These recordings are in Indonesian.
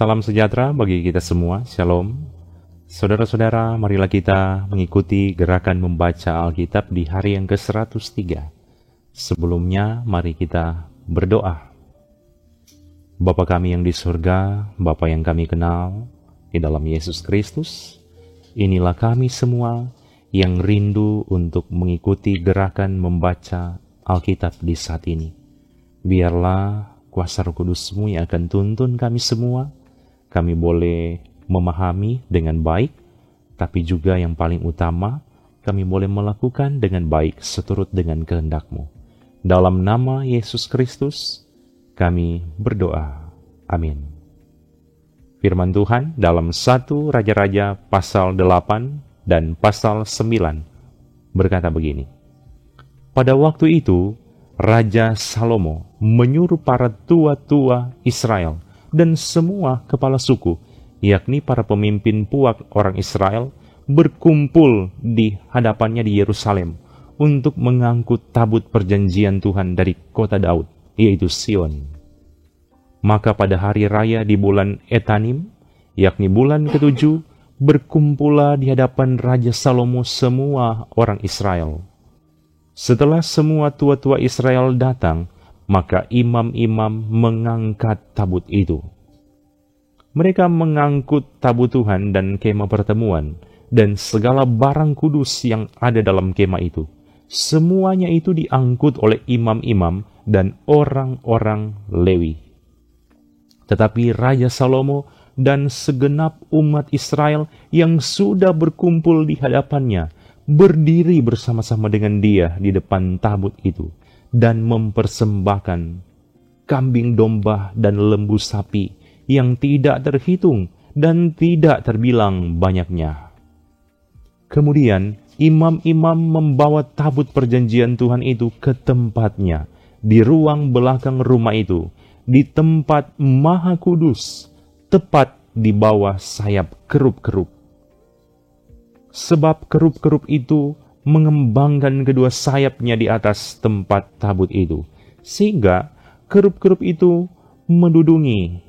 Salam sejahtera bagi kita semua, Shalom. Saudara-saudara, marilah kita mengikuti gerakan membaca Alkitab di hari yang ke-103. Sebelumnya, mari kita berdoa. Bapa kami yang di surga, Bapa yang kami kenal, di dalam Yesus Kristus, inilah kami semua yang rindu untuk mengikuti gerakan membaca Alkitab di saat ini. Biarlah kuasa Roh Kudus-Mu yang akan tuntun kami semua. Kami boleh memahami dengan baik, tapi juga yang paling utama, kami boleh melakukan dengan baik seturut dengan kehendak-Mu. Dalam nama Yesus Kristus, kami berdoa. Amin. Firman Tuhan dalam 1 Raja-Raja pasal 8 dan pasal 9 berkata begini. Pada waktu itu, Raja Salomo menyuruh para tua-tua Israel dan semua kepala suku, yakni para pemimpin puak orang Israel, berkumpul di hadapannya di Yerusalem untuk mengangkut tabut perjanjian Tuhan dari kota Daud, yaitu Sion. Maka pada hari raya di bulan Etanim, yakni bulan ke-7, berkumpullah di hadapan Raja Salomo semua orang Israel. Setelah semua tua-tua Israel datang, maka imam-imam mengangkat tabut itu. Mereka mengangkut tabut Tuhan dan kemah pertemuan, dan segala barang kudus yang ada dalam kemah itu. Semuanya itu diangkut oleh imam-imam dan orang-orang Lewi. Tetapi Raja Salomo dan segenap umat Israel yang sudah berkumpul di hadapannya, berdiri bersama-sama dengan dia di depan tabut itu, dan mempersembahkan kambing domba dan lembu sapi yang tidak terhitung dan tidak terbilang banyaknya. Kemudian imam-imam membawa tabut perjanjian Tuhan itu ke tempatnya di ruang belakang rumah itu, di tempat Maha Kudus, tepat di bawah sayap kerup-kerup. Sebab kerup-kerup itu mengembangkan kedua sayapnya di atas tempat tabut itu, sehingga kerup-kerup itu mendudungi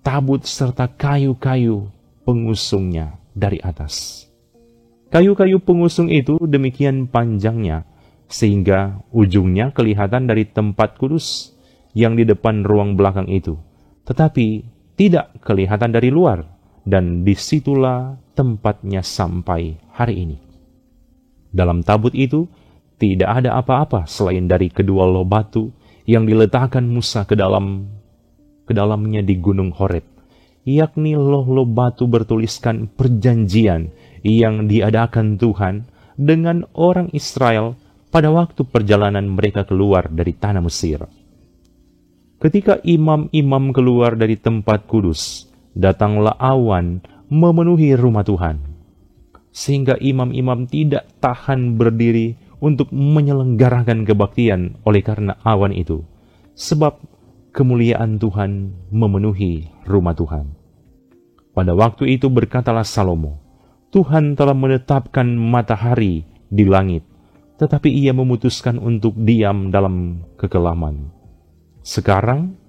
tabut serta kayu-kayu pengusungnya dari atas. Kayu-kayu pengusung itu demikian panjangnya, sehingga ujungnya kelihatan dari tempat kudus yang di depan ruang belakang itu, tetapi tidak kelihatan dari luar, dan disitulah tempatnya sampai hari ini. Dalam tabut itu tidak ada apa-apa selain dari kedua loh batu yang diletakkan Musa ke dalamnya di Gunung Horeb, yakni loh-loh batu bertuliskan perjanjian yang diadakan Tuhan dengan orang Israel pada waktu perjalanan mereka keluar dari tanah Mesir. Ketika imam-imam keluar dari tempat kudus, datanglah awan memenuhi rumah Tuhan, sehingga imam-imam tidak tahan berdiri untuk menyelenggarakan kebaktian oleh karena awan itu, sebab kemuliaan Tuhan memenuhi rumah Tuhan. Pada waktu itu berkatalah Salomo, Tuhan telah menetapkan matahari di langit, tetapi ia memutuskan untuk diam dalam kekelaman. Sekarang,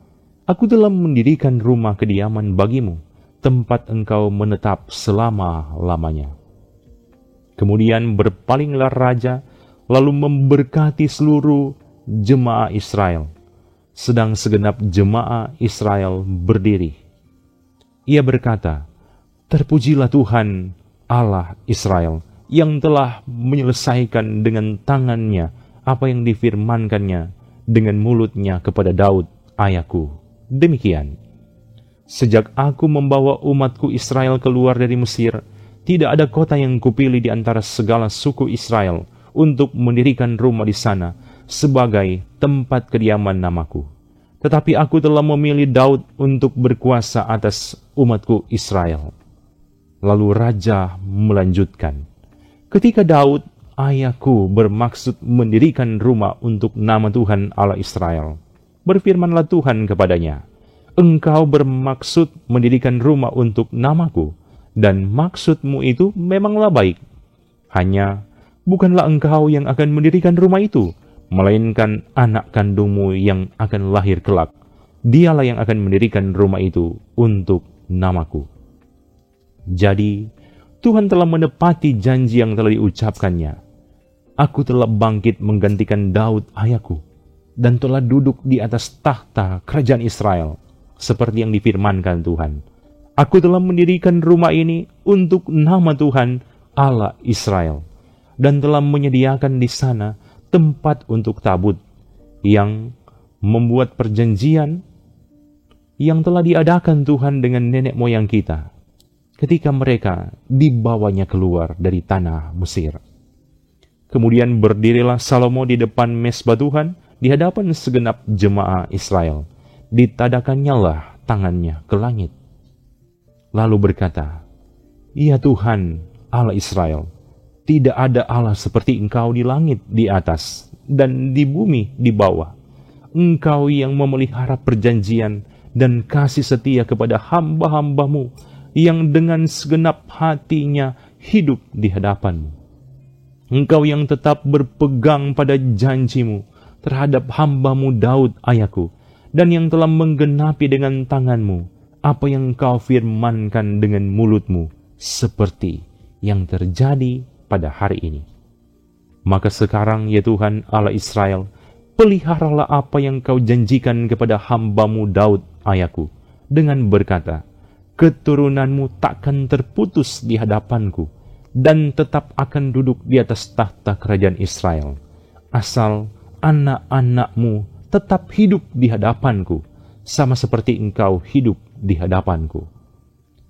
aku telah mendirikan rumah kediaman bagimu, tempat engkau menetap selama-lamanya. Kemudian berpalinglah raja, lalu memberkati seluruh jemaah Israel, sedang segenap jemaah Israel berdiri. Ia berkata, terpujilah Tuhan Allah Israel, yang telah menyelesaikan dengan tangannya apa yang difirmankannya dengan mulutnya kepada Daud ayahku. Demikian, sejak aku membawa umatku Israel keluar dari Mesir, tidak ada kota yang kupilih di antara segala suku Israel untuk mendirikan rumah di sana sebagai tempat kediaman namaku. Tetapi aku telah memilih Daud untuk berkuasa atas umatku Israel. Lalu raja melanjutkan, ketika Daud ayahku bermaksud mendirikan rumah untuk nama Tuhan Allah Israel, berfirmanlah Tuhan kepadanya, engkau bermaksud mendirikan rumah untuk namaku, dan maksudmu itu memanglah baik. Hanya bukanlah engkau yang akan mendirikan rumah itu, melainkan anak kandungmu yang akan lahir kelak. Dialah yang akan mendirikan rumah itu untuk namaku. Jadi, Tuhan telah menepati janji yang telah diucapkannya. Aku telah bangkit menggantikan Daud ayahku, dan telah duduk di atas tahta kerajaan Israel, seperti yang difirmankan Tuhan. Aku telah mendirikan rumah ini untuk nama Tuhan Allah Israel, dan telah menyediakan di sana tempat untuk tabut, yang membuat perjanjian yang telah diadakan Tuhan dengan nenek moyang kita, ketika mereka dibawanya keluar dari tanah Mesir. Kemudian berdirilah Salomo di depan mezbah Tuhan, di hadapan segenap jemaah Israel. Ditadakannya tangannya ke langit, lalu berkata, "Ya Tuhan, Allah Israel, tidak ada Allah seperti Engkau di langit di atas dan di bumi di bawah. Engkau yang memelihara perjanjian dan kasih setia kepada hamba-hambamu yang dengan segenap hatinya hidup di hadapanmu. Engkau yang tetap berpegang pada janjimu terhadap hambamu Daud ayahku, dan yang telah menggenapi dengan tanganmu apa yang Engkau firmankan dengan mulutmu, seperti yang terjadi pada hari ini. Maka sekarang, ya Tuhan Allah Israel, peliharalah apa yang Kau janjikan kepada hambamu Daud ayahku, dengan berkata, keturunanmu takkan terputus di hadapanku, dan tetap akan duduk di atas tahta kerajaan Israel, asal anak-anakmu tetap hidup di hadapanku, sama seperti Engkau hidup di hadapanku.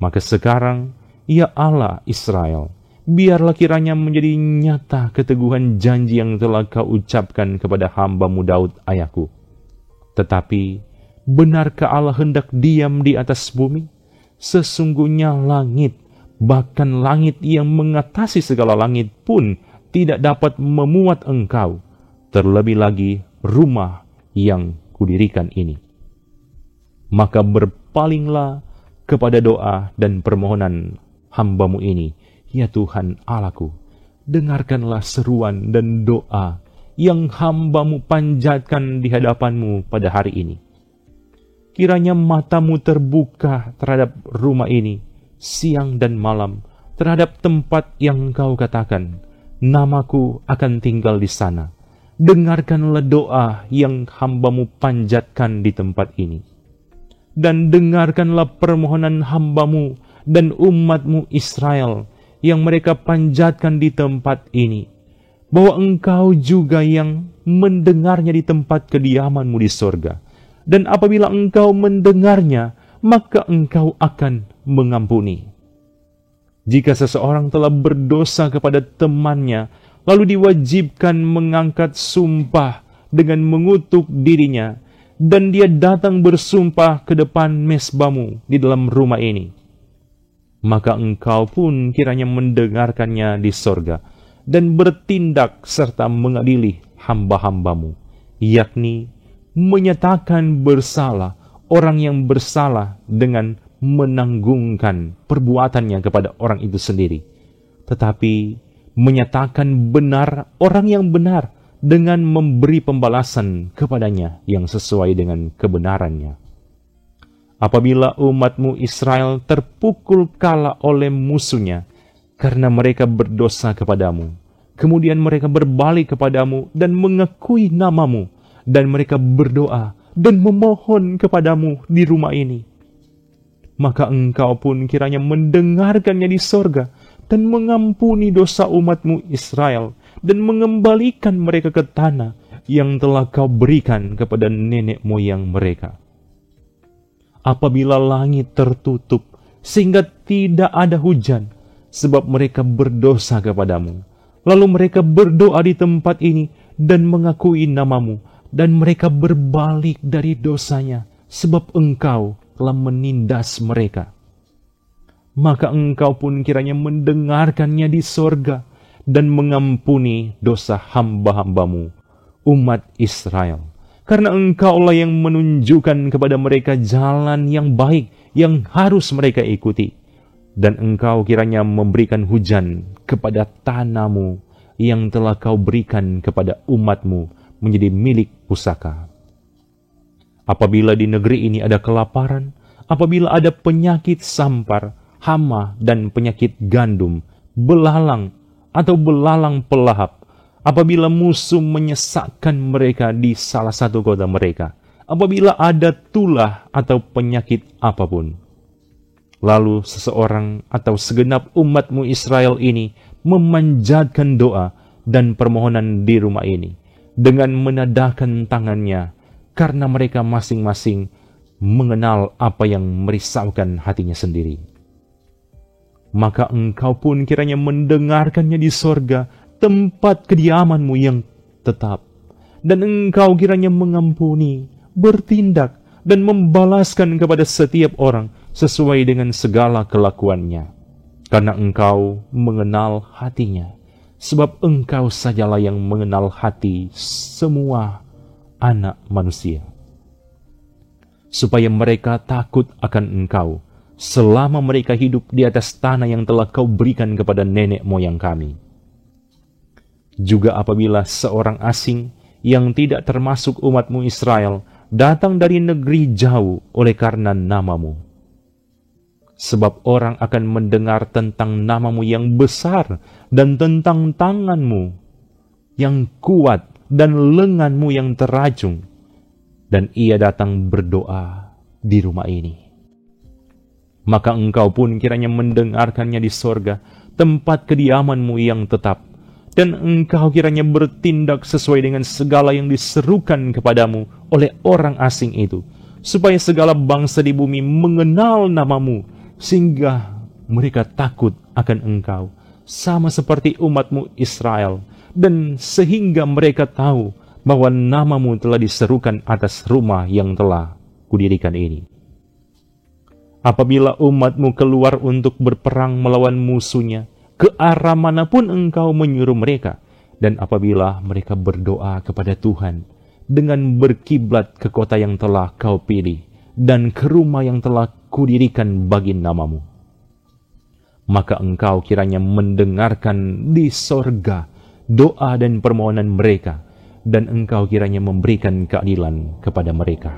Maka sekarang, ya Allah Israel, biarlah kiranya menjadi nyata keteguhan janji yang telah Kau ucapkan kepada hambamu Daud ayahku. Tetapi, benarkah Allah hendak diam di atas bumi? Sesungguhnya langit, bahkan langit yang mengatasi segala langit pun tidak dapat memuat Engkau, terlebih lagi rumah yang kudirikan ini. Maka berpalinglah kepada doa dan permohonan hambamu ini, ya Tuhan Allahku. Dengarkanlah seruan dan doa yang hambamu panjatkan di hadapanmu pada hari ini. Kiranya matamu terbuka terhadap rumah ini, siang dan malam, terhadap tempat yang Engkau katakan, namaku akan tinggal di sana. Dengarkanlah doa yang hambamu panjatkan di tempat ini. Dan dengarkanlah permohonan hambamu dan umatmu Israel yang mereka panjatkan di tempat ini, bahwa Engkau juga yang mendengarnya di tempat kediamanmu di sorga. Dan apabila Engkau mendengarnya, maka Engkau akan mengampuni. Jika seseorang telah berdosa kepada temannya, lalu diwajibkan mengangkat sumpah dengan mengutuk dirinya, dan dia datang bersumpah ke depan mezbahmu di dalam rumah ini, maka Engkau pun kiranya mendengarkannya di sorga, dan bertindak serta mengadili hamba-hambamu, yakni menyatakan bersalah orang yang bersalah dengan menanggungkan perbuatannya kepada orang itu sendiri, tetapi menyatakan benar orang yang benar dengan memberi pembalasan kepadanya yang sesuai dengan kebenarannya. Apabila umatmu Israel terpukul kalah oleh musuhnya karena mereka berdosa kepadamu, kemudian mereka berbalik kepadamu dan mengakui namamu, dan mereka berdoa dan memohon kepadamu di rumah ini, maka Engkau pun kiranya mendengarkannya di sorga dan mengampuni dosa umatmu Israel, dan mengembalikan mereka ke tanah yang telah Kau berikan kepada nenek moyang mereka. Apabila langit tertutup sehingga tidak ada hujan, sebab mereka berdosa kepadamu, lalu mereka berdoa di tempat ini dan mengakui namamu, dan mereka berbalik dari dosanya, sebab Engkau telah menindas mereka, maka Engkau pun kiranya mendengarkannya di sorga dan mengampuni dosa hamba-hambamu, umat Israel. Karena Engkaulah yang menunjukkan kepada mereka jalan yang baik yang harus mereka ikuti. Dan engkau kiranya memberikan hujan kepada tanahmu yang telah kau berikan kepada umatmu menjadi milik pusaka. Apabila di negeri ini ada kelaparan, apabila ada penyakit sampar, hama dan penyakit gandum, belalang atau belalang pelahap, apabila musuh menyesakkan mereka di salah satu kota mereka, apabila ada tulah atau penyakit apapun, lalu seseorang atau segenap umatmu Israel ini memanjatkan doa dan permohonan di rumah ini dengan menadahkan tangannya, karena mereka masing-masing mengenal apa yang merisaukan hatinya sendiri. Maka engkau pun kiranya mendengarkannya di sorga, tempat kediamanmu yang tetap, dan engkau kiranya mengampuni, bertindak, dan membalaskan kepada setiap orang sesuai dengan segala kelakuannya, karena engkau mengenal hatinya, sebab engkau sajalah yang mengenal hati semua anak manusia, supaya mereka takut akan engkau selama mereka hidup di atas tanah yang telah kau berikan kepada nenek moyang kami. Juga apabila seorang asing yang tidak termasuk umatmu Israel datang dari negeri jauh oleh karena namamu, sebab orang akan mendengar tentang namamu yang besar dan tentang tanganmu yang kuat dan lenganmu yang terajung, dan ia datang berdoa di rumah ini, maka engkau pun kiranya mendengarkannya di sorga, tempat kediamanmu yang tetap, dan engkau kiranya bertindak sesuai dengan segala yang diserukan kepadamu oleh orang asing itu, supaya segala bangsa di bumi mengenal namamu, sehingga mereka takut akan engkau, sama seperti umatmu Israel, dan sehingga mereka tahu bahwa namamu telah diserukan atas rumah yang telah kudirikan ini. Apabila umatmu keluar untuk berperang melawan musuhnya, ke arah manapun engkau menyuruh mereka, dan apabila mereka berdoa kepada Tuhan dengan berkiblat ke kota yang telah kau pilih dan ke rumah yang telah kudirikan bagi namamu, maka engkau kiranya mendengarkan di sorga doa dan permohonan mereka, dan engkau kiranya memberikan keadilan kepada mereka.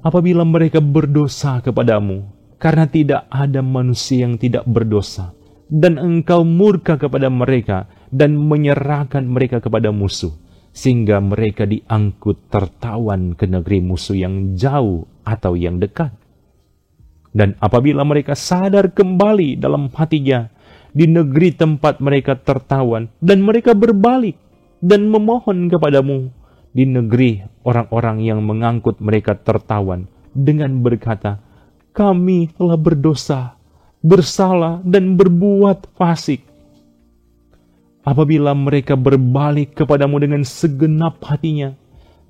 Apabila mereka berdosa kepadamu, karena tidak ada manusia yang tidak berdosa, dan engkau murka kepada mereka dan menyerahkan mereka kepada musuh, sehingga mereka diangkut tertawan ke negeri musuh yang jauh atau yang dekat. Dan apabila mereka sadar kembali dalam hatinya di negeri tempat mereka tertawan, dan mereka berbalik dan memohon kepadamu di negeri orang-orang yang mengangkut mereka tertawan dengan berkata, kami telah berdosa, bersalah, dan berbuat fasik. Apabila mereka berbalik kepadamu dengan segenap hatinya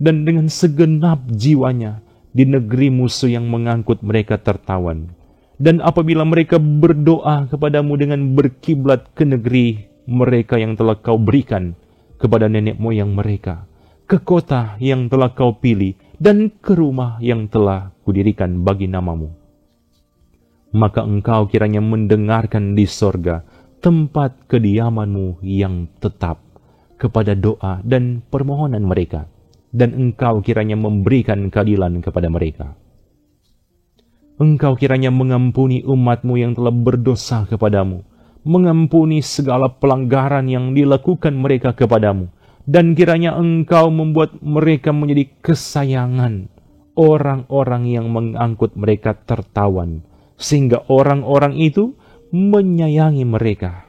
dan dengan segenap jiwanya di negeri musuh yang mengangkut mereka tertawan, dan apabila mereka berdoa kepadamu dengan berkiblat ke negeri mereka yang telah kau berikan kepada nenek moyang mereka, ke kota yang telah kau pilih, dan ke rumah yang telah kudirikan bagi namamu, maka engkau kiranya mendengarkan di sorga, tempat kediamanmu yang tetap, kepada doa dan permohonan mereka, dan engkau kiranya memberikan keadilan kepada mereka. Engkau kiranya mengampuni umatmu yang telah berdosa kepadamu, mengampuni segala pelanggaran yang dilakukan mereka kepadamu, dan kiranya engkau membuat mereka menjadi kesayangan orang-orang yang mengangkut mereka tertawan, sehingga orang-orang itu menyayangi mereka.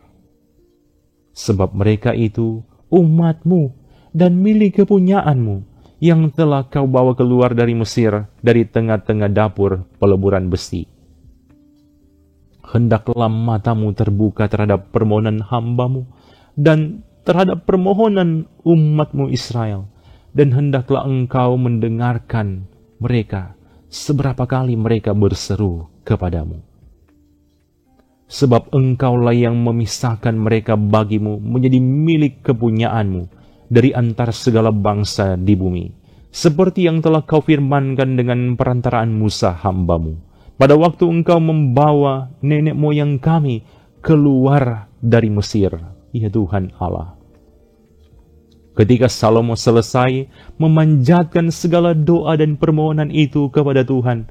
Sebab mereka itu umatmu dan milik kepunyaanmu yang telah kau bawa keluar dari Mesir, dari tengah-tengah dapur peleburan besi. Hendaklah matamu terbuka terhadap permohonan hambamu dan terhadap permohonan umatmu Israel, dan hendaklah engkau mendengarkan mereka seberapa kali mereka berseru kepadamu. Sebab engkaulah yang memisahkan mereka bagimu menjadi milik kepunyaanmu dari antara segala bangsa di bumi, seperti yang telah kau firmankan dengan perantaraan Musa hambamu, pada waktu engkau membawa nenek moyang kami keluar dari Mesir, ya Tuhan Allah. Ketika Salomo selesai memanjatkan segala doa dan permohonan itu kepada Tuhan,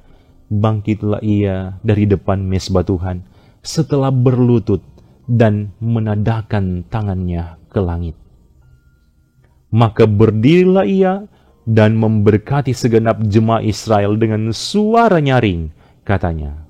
bangkitlah ia dari depan mezbah Tuhan setelah berlutut dan menadahkan tangannya ke langit. Maka berdirilah ia dan memberkati segenap jemaah Israel dengan suara nyaring, katanya,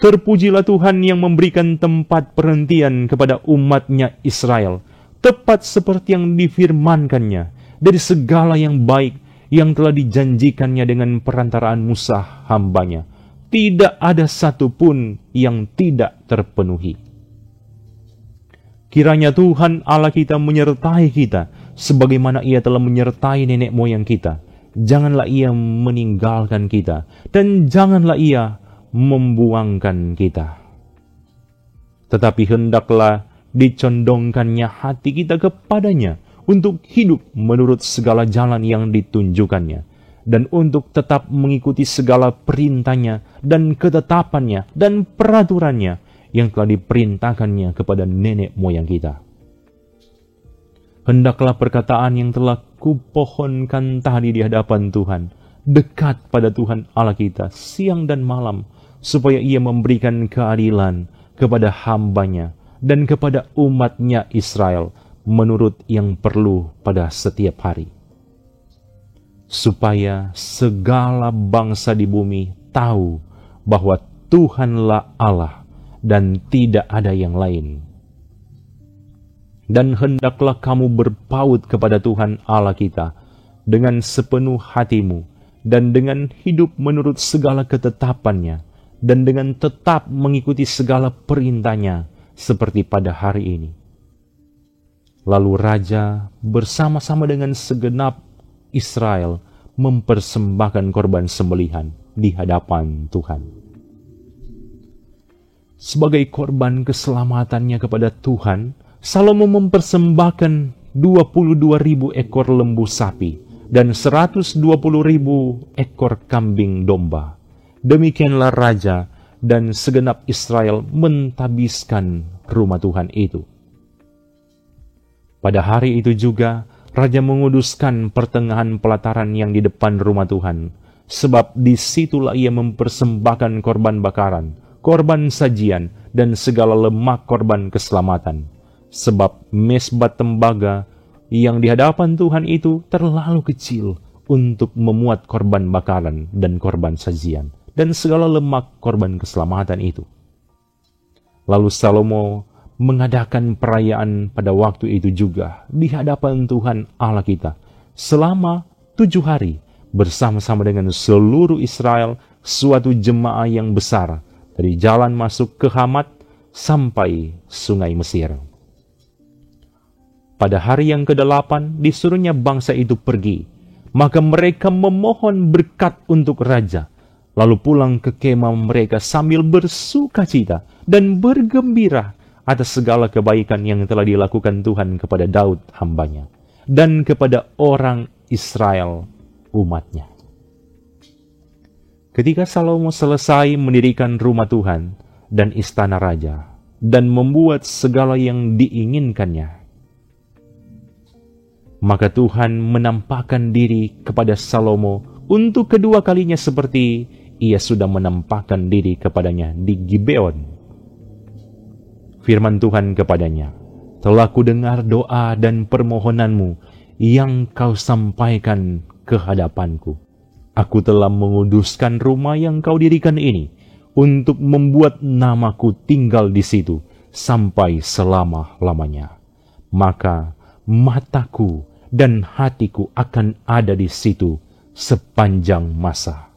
"Terpujilah Tuhan yang memberikan tempat perhentian kepada umatnya Israel, tepat seperti yang difirmankannya dari segala yang baik yang telah dijanjikannya dengan perantaraan Musa hambanya. Tidak ada satupun yang tidak terpenuhi." Kiranya Tuhan Allah kita menyertai kita, sebagaimana Ia telah menyertai nenek moyang kita. Janganlah Ia meninggalkan kita, dan janganlah Ia membuangkan kita. Tetapi hendaklah dicondongkannya hati kita kepadanya, untuk hidup menurut segala jalan yang ditunjukkannya, dan untuk tetap mengikuti segala perintahnya dan ketetapannya dan peraturannya yang telah diperintahkannya kepada nenek moyang kita. Hendaklah perkataan yang telah kupohonkan tadi di hadapan Tuhan dekat pada Tuhan Allah kita siang dan malam, supaya Ia memberikan keadilan kepada hambanya dan kepada umatnya Israel menurut yang perlu pada setiap hari, supaya segala bangsa di bumi tahu bahwa Tuhanlah Allah dan tidak ada yang lain. Dan hendaklah kamu berpaut kepada Tuhan Allah kita dengan sepenuh hatimu, dan dengan hidup menurut segala ketetapannya, dan dengan tetap mengikuti segala perintahnya seperti pada hari ini. Lalu raja bersama-sama dengan segenap Israel mempersembahkan korban sembelihan di hadapan Tuhan. Sebagai korban keselamatannya kepada Tuhan, Salomo mempersembahkan 22.000 ekor lembu sapi dan 120.000 ekor kambing domba. Demikianlah raja dan segenap Israel mentabiskan rumah Tuhan itu. Pada hari itu juga, raja menguduskan pertengahan pelataran yang di depan rumah Tuhan, sebab disitulah ia mempersembahkan korban bakaran, korban sajian, dan segala lemak korban keselamatan. Sebab mezbah tembaga yang di hadapan Tuhan itu terlalu kecil untuk memuat korban bakaran dan korban sajian, dan segala lemak korban keselamatan itu. Lalu Salomo mengadakan perayaan pada waktu itu juga di hadapan Tuhan Allah kita selama 7 hari bersama-sama dengan seluruh Israel, suatu jemaah yang besar dari jalan masuk ke Hamat sampai sungai Mesir. Pada hari yang ke-8 disuruhnya bangsa itu pergi, maka mereka memohon berkat untuk raja, lalu pulang ke kemah mereka sambil bersukacita dan bergembira atas segala kebaikan yang telah dilakukan Tuhan kepada Daud hambanya dan kepada orang Israel umatnya. Ketika Salomo selesai mendirikan rumah Tuhan dan istana raja dan membuat segala yang diinginkannya, maka Tuhan menampakkan diri kepada Salomo untuk kedua kalinya seperti ia sudah menampakkan diri kepadanya di Gibeon. Firman Tuhan kepadanya, "Telah kudengar doa dan permohonanmu yang kau sampaikan ke hadapanku. Aku telah menguduskan rumah yang kau dirikan ini untuk membuat namaku tinggal di situ sampai selama-lamanya. Maka mataku dan hatiku akan ada di situ sepanjang masa.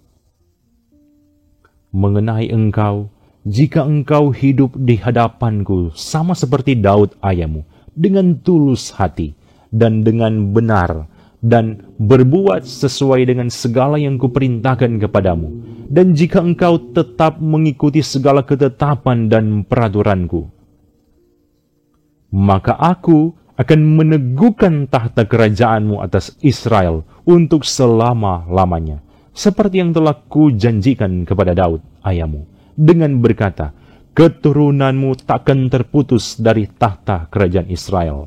Mengenai engkau, jika engkau hidup di hadapanku sama seperti Daud ayahmu, dengan tulus hati dan dengan benar, dan berbuat sesuai dengan segala yang kuperintahkan kepadamu, dan jika engkau tetap mengikuti segala ketetapan dan peraturanku, maka aku akan meneguhkan tahta kerajaanmu atas Israel untuk selama-lamanya, seperti yang telah kujanjikan kepada Daud, ayahmu, dengan berkata, keturunanmu takkan terputus dari tahta kerajaan Israel.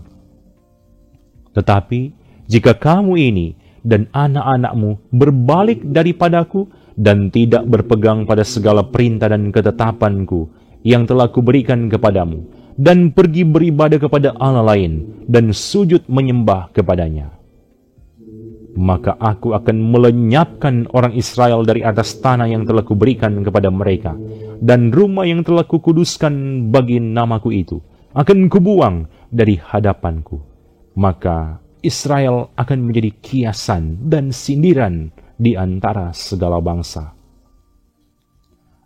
Tetapi, jika kamu ini dan anak-anakmu berbalik daripadaku dan tidak berpegang pada segala perintah dan ketetapanku yang telah kuberikan kepadamu, dan pergi beribadah kepada Allah lain dan sujud menyembah kepadanya, maka aku akan melenyapkan orang Israel dari atas tanah yang telah kuberikan kepada mereka, dan rumah yang telah kukuduskan bagi namaku itu akan kubuang dari hadapanku. Maka Israel akan menjadi kiasan dan sindiran di antara segala bangsa.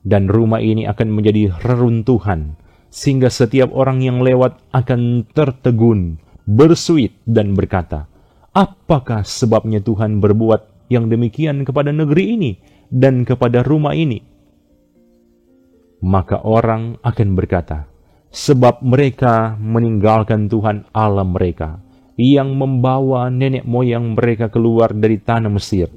Dan rumah ini akan menjadi reruntuhan, sehingga setiap orang yang lewat akan tertegun, bersuit dan berkata, apakah sebabnya Tuhan berbuat yang demikian kepada negeri ini dan kepada rumah ini? Maka orang akan berkata, sebab mereka meninggalkan Tuhan Allah mereka, yang membawa nenek moyang mereka keluar dari tanah Mesir,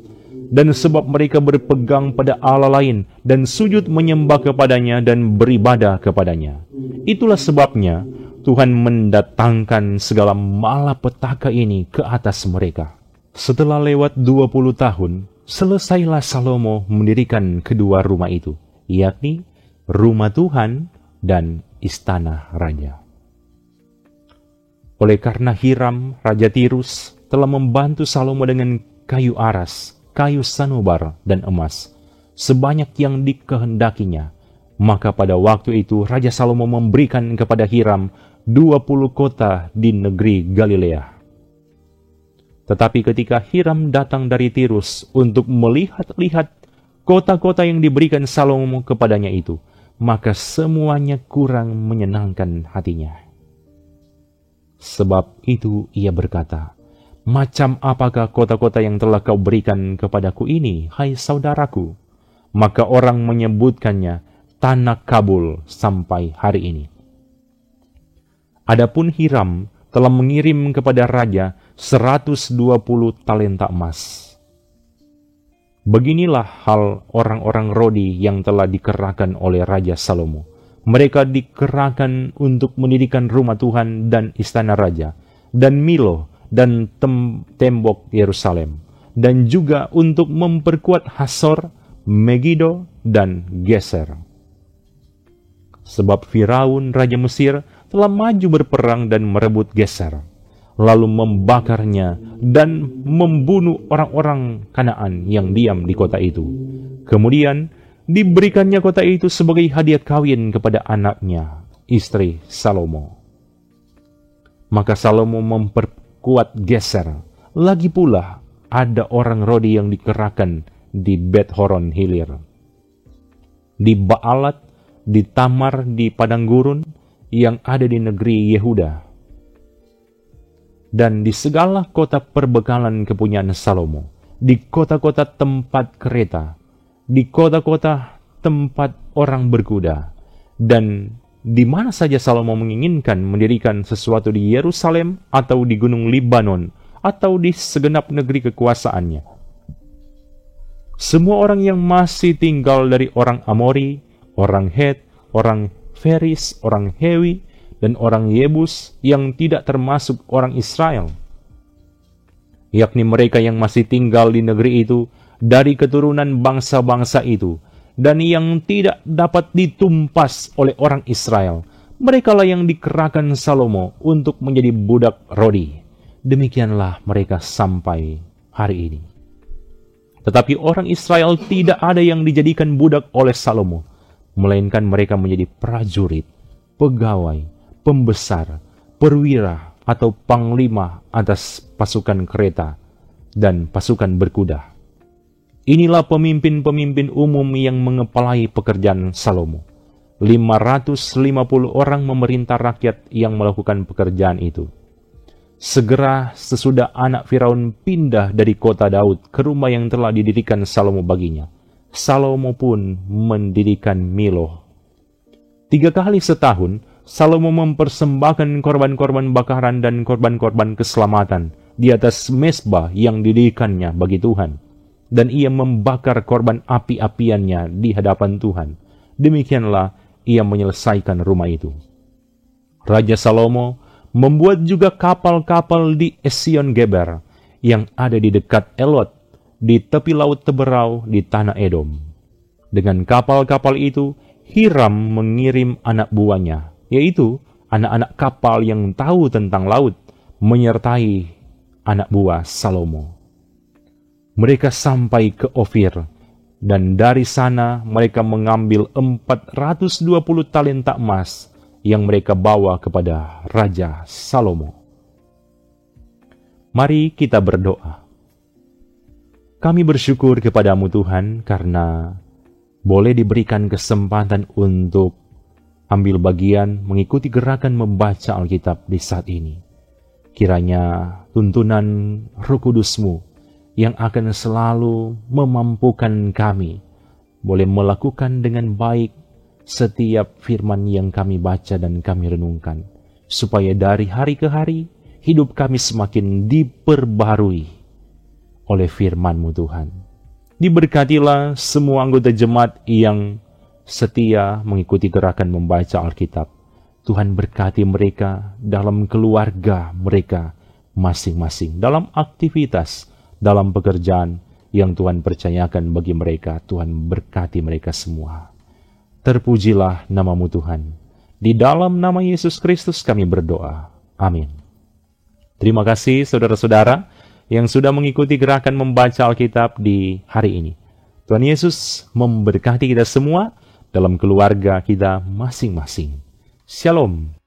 dan sebab mereka berpegang pada Allah lain dan sujud menyembah kepadanya dan beribadah kepadanya. Itulah sebabnya Tuhan mendatangkan segala malapetaka ini ke atas mereka. Setelah lewat 20 tahun, selesailah Salomo mendirikan kedua rumah itu, yakni rumah Tuhan dan istana raja. Oleh karena Hiram, Raja Tirus, telah membantu Salomo dengan kayu aras, kayu sanubar, dan emas, sebanyak yang dikehendakinya, maka pada waktu itu Raja Salomo memberikan kepada Hiram 20 kota di negeri Galilea. Tetapi ketika Hiram datang dari Tirus untuk melihat-lihat kota-kota yang diberikan Salomo kepadanya itu, maka semuanya kurang menyenangkan hatinya. Sebab itu ia berkata, macam apakah kota-kota yang telah kau berikan kepadaku ini, hai saudaraku? Maka orang menyebutkannya Tanah Kabul sampai hari ini. Adapun Hiram telah mengirim kepada raja 120 talenta emas. Beginilah hal orang-orang Rodi yang telah dikerahkan oleh Raja Salomo. Mereka dikerahkan untuk mendirikan rumah Tuhan dan istana raja, dan Milo dan tembok Yerusalem, dan juga untuk memperkuat Hasor, Megido, dan Geser. Sebab Firaun, Raja Mesir, telah maju berperang dan merebut Geser, lalu membakarnya dan membunuh orang-orang Kanaan yang diam di kota itu. Kemudian diberikannya kota itu sebagai hadiah kawin kepada anaknya, istri Salomo. Maka Salomo memperkuat Geser. Lagi pula ada orang Rodi yang dikerahkan di Bet Horon Hilir, di Baalat, di Tamar, di padang gurun yang ada di negeri Yehuda, dan di segala kota perbekalan kepunyaan Salomo, di kota-kota tempat kereta, di kota-kota tempat orang berkuda, dan di mana saja Salomo menginginkan mendirikan sesuatu di Yerusalem atau di gunung Libanon atau di segenap negeri kekuasaannya. Semua orang yang masih tinggal dari orang Amori, orang Het, orang Feris, orang Hewi, dan orang Yebus yang tidak termasuk orang Israel, yakni mereka yang masih tinggal di negeri itu dari keturunan bangsa-bangsa itu, dan yang tidak dapat ditumpas oleh orang Israel, merekalah yang dikerahkan Salomo untuk menjadi budak Rodi. Demikianlah mereka sampai hari ini. Tetapi orang Israel tidak ada yang dijadikan budak oleh Salomo, melainkan mereka menjadi prajurit, pegawai, pembesar, perwira, atau panglima atas pasukan kereta dan pasukan berkuda. Inilah pemimpin-pemimpin umum yang mengepalai pekerjaan Salomo. 550 orang memerintah rakyat yang melakukan pekerjaan itu. Segera sesudah anak Firaun pindah dari kota Daud ke rumah yang telah didirikan Salomo baginya, Salomo pun mendirikan Milo. 3 kali setahun, Salomo mempersembahkan korban-korban bakaran dan korban-korban keselamatan di atas mezbah yang didirikannya bagi Tuhan. dan ia membakar korban api-apiannya di hadapan Tuhan. Demikianlah ia menyelesaikan rumah itu. Raja Salomo membuat juga kapal-kapal di Esion Geber yang ada di dekat Elot, di tepi laut Teberau di tanah Edom. Dengan kapal-kapal itu, Hiram mengirim anak buahnya, yaitu anak-anak kapal yang tahu tentang laut, menyertai anak buah Salomo. Mereka sampai ke Ofir, dan dari sana mereka mengambil 420 talenta emas yang mereka bawa kepada Raja Salomo. Mari kita berdoa. Kami bersyukur kepadamu Tuhan karena boleh diberikan kesempatan untuk ambil bagian mengikuti gerakan membaca Alkitab di saat ini. Kiranya tuntunan Roh Kudus-Mu yang akan selalu memampukan kami boleh melakukan dengan baik setiap firman yang kami baca dan kami renungkan, supaya dari hari ke hari hidup kami semakin diperbarui oleh firman-Mu Tuhan. Diberkatilah semua anggota jemaat yang setia mengikuti gerakan membaca Alkitab. Tuhan berkati mereka dalam keluarga mereka masing-masing, dalam aktivitas, dalam pekerjaan yang Tuhan percayakan bagi mereka. Tuhan berkati mereka semua. Terpujilah nama-Mu Tuhan. Di dalam nama Yesus Kristus kami berdoa. Amin. Terima kasih saudara-saudara yang sudah mengikuti gerakan membaca Alkitab di hari ini. Tuhan Yesus memberkati kita semua dalam keluarga kita masing-masing. Shalom.